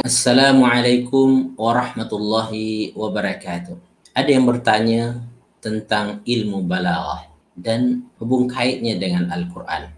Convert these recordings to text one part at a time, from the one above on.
Assalamualaikum warahmatullahi wabarakatuh. Ada yang bertanya tentang ilmu balaghah dan hubung kaitnya dengan Al-Quran.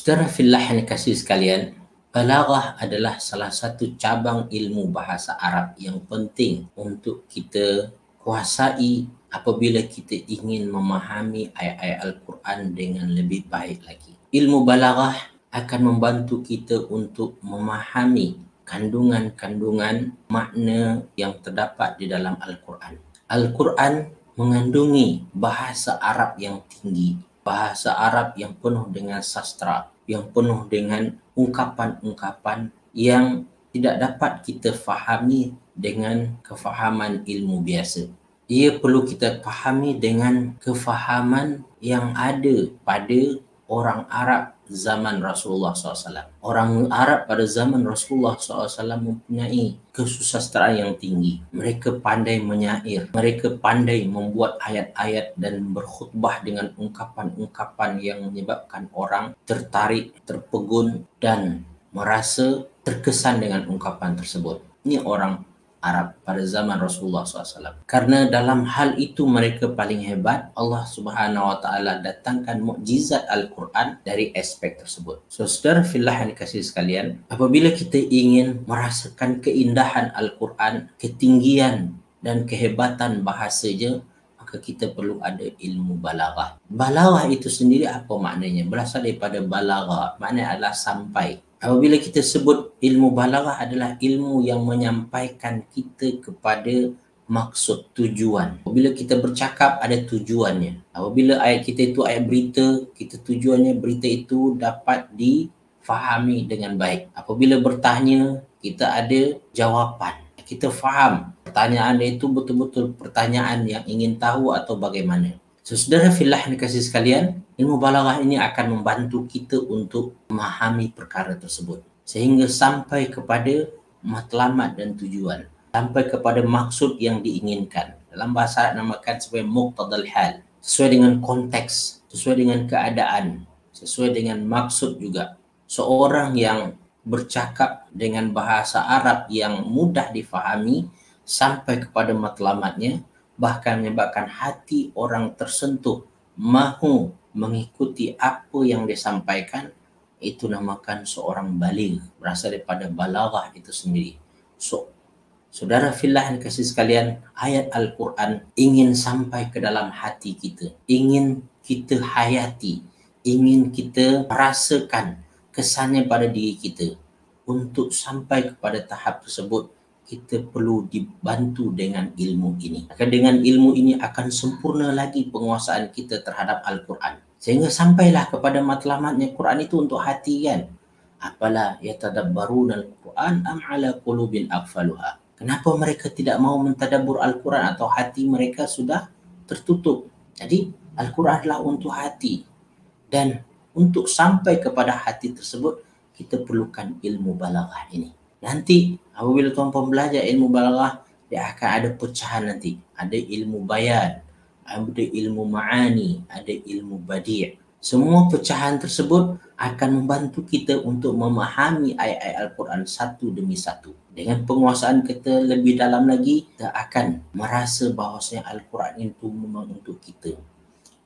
Saudara fillah yang kasih sekalian, balaghah adalah salah satu cabang ilmu bahasa Arab yang penting untuk kita kuasai apabila kita ingin memahami ayat-ayat Al-Quran dengan lebih baik lagi. Ilmu balaghah akan membantu kita untuk memahami kandungan-kandungan makna yang terdapat di dalam Al-Quran. Al-Quran mengandungi bahasa Arab yang tinggi, bahasa Arab yang penuh dengan sastra, yang penuh dengan ungkapan-ungkapan yang tidak dapat kita fahami dengan kefahaman ilmu biasa. Ia perlu kita fahami dengan kefahaman yang ada pada orang Arab zaman Rasulullah SAW. Orang Arab pada zaman Rasulullah SAW mempunyai kesusastraan yang tinggi. Mereka pandai menyair, mereka pandai membuat ayat-ayat dan berkhutbah dengan ungkapan-ungkapan yang menyebabkan orang tertarik, terpegun dan merasa terkesan dengan ungkapan tersebut. Ini orang Arab pada zaman Rasulullah SAW. Karena dalam hal itu mereka paling hebat, Allah Subhanahu Wa Taala datangkan mukjizat Al-Quran dari aspek tersebut. So, saudara fillah yang dikasihi sekalian, apabila kita ingin merasakan keindahan Al-Quran, ketinggian dan kehebatan bahasanya, maka kita perlu ada ilmu balaghah. Balaghah itu sendiri apa maknanya? Berasal daripada balagha, maknanya adalah sampai. Apabila kita sebut ilmu balaghah adalah ilmu yang menyampaikan kita kepada maksud, tujuan. Apabila kita bercakap ada tujuannya. Apabila ayat kita itu ayat berita, kita tujuannya berita itu dapat difahami dengan baik. Apabila bertanya, kita ada jawapan. Kita faham pertanyaan itu betul-betul pertanyaan yang ingin tahu atau bagaimana. So, saudara fillah yang dikasihi sekalian, ilmu balaghah ini akan membantu kita untuk memahami perkara tersebut sehingga sampai kepada matlamat dan tujuan, sampai kepada maksud yang diinginkan. Dalam bahasa Arab namakan sebagai muqtadal hal, sesuai dengan konteks, sesuai dengan keadaan, sesuai dengan maksud juga. Seorang yang bercakap dengan bahasa Arab yang mudah difahami sampai kepada matlamatnya, bahkan menyebabkan hati orang tersentuh, mahu mengikuti apa yang disampaikan, itu namakan seorang baligh, berasal daripada balaghah itu sendiri. So, saudara fillah yang kasih sekalian, ayat Al-Quran ingin sampai ke dalam hati kita, ingin kita hayati, ingin kita rasakan kesannya pada diri kita. Untuk sampai kepada tahap tersebut, kita perlu dibantu dengan ilmu ini. Maka dengan ilmu ini akan sempurna lagi penguasaan kita terhadap Al-Quran. Sehingga sampailah kepada matlamatnya Quran itu untuk hati kan. Apalah yatadabbaruna al-Quran am ala qulubin aqfaluha. Kenapa mereka tidak mau mentadabbur Al-Quran atau hati mereka sudah tertutup. Jadi Al-Quran adalah untuk hati. Dan untuk sampai kepada hati tersebut, kita perlukan ilmu balaghah ini. Nanti apabila tuan-tuan belajar ilmu balaghah, dia akan ada pecahan nanti. Ada ilmu bayan, ada ilmu ma'ani, ada ilmu badi'. Semua pecahan tersebut akan membantu kita untuk memahami ayat-ayat Al-Quran satu demi satu. Dengan penguasaan kita lebih dalam lagi, kita akan merasa bahawasanya Al-Quran itu memang untuk kita.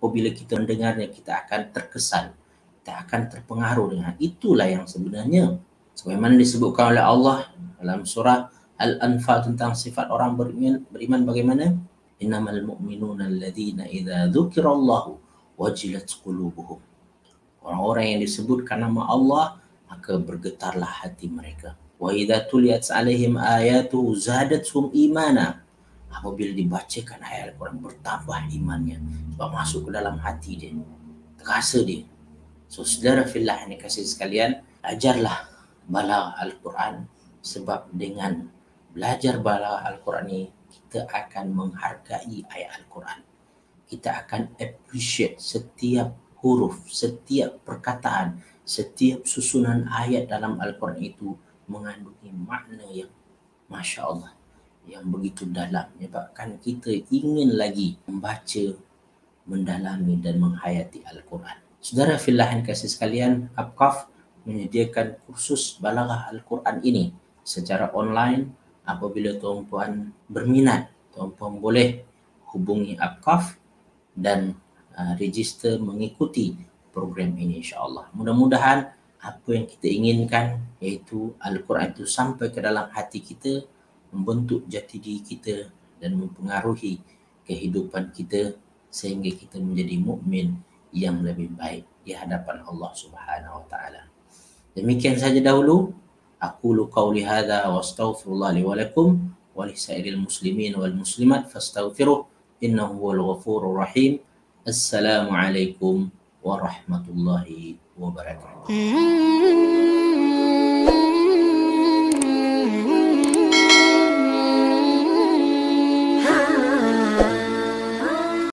Apabila kita mendengarnya, kita akan terkesan, kita akan terpengaruh dengan itulah yang sebenarnya. Sebagaimana disebutkan oleh Allah dalam surah Al-Anfal tentang sifat orang beriman bagaimana? Innamal mu'minuna alladhina idza dzukirallahu wajilat qulubuhum. Orang-orang yang disebutkan nama Allah, maka bergetarlah hati mereka. Wa idza tuliyat 'alaihim ayatuhu zadatuhum imana. Apabila dibacakan ayat Al-Quran, bertambah imannya sebab masuk ke dalam hati dia, terasa dia. So, saudara fillah yang dikasihi sekalian, ajarlah balaghah Al-Quran, sebab dengan belajar balaghah Al-Quran ini kita akan menghargai ayat Al-Quran. Kita akan appreciate setiap huruf, setiap perkataan setiap susunan ayat dalam Al-Quran itu mengandungi makna yang Masya Allah, yang begitu dalam, menyebabkan kita ingin lagi membaca, mendalami dan menghayati Al-Quran. Saudara fillah yang kasih sekalian, Apkaf menyediakan kursus balaghah Al-Quran ini secara online. Apabila tuan-puan berminat, tuan-puan boleh hubungi Apkaf dan register mengikuti program ini insya-Allah. Mudah-mudahan apa yang kita inginkan, iaitu Al-Quran itu sampai ke dalam hati kita, membentuk jati diri kita dan mempengaruhi kehidupan kita sehingga kita menjadi mukmin yang lebih baik di hadapan Allah Subhanahu wa taala. Demikian saja dahulu. Aqulu qauli hadza wa astaghfirullah li wa lakum wa lisairil muslimin wal muslimat fastaghfiruh innahu huwal ghafurur rahim. Assalamualaikum warahmatullahi wabarakatuh.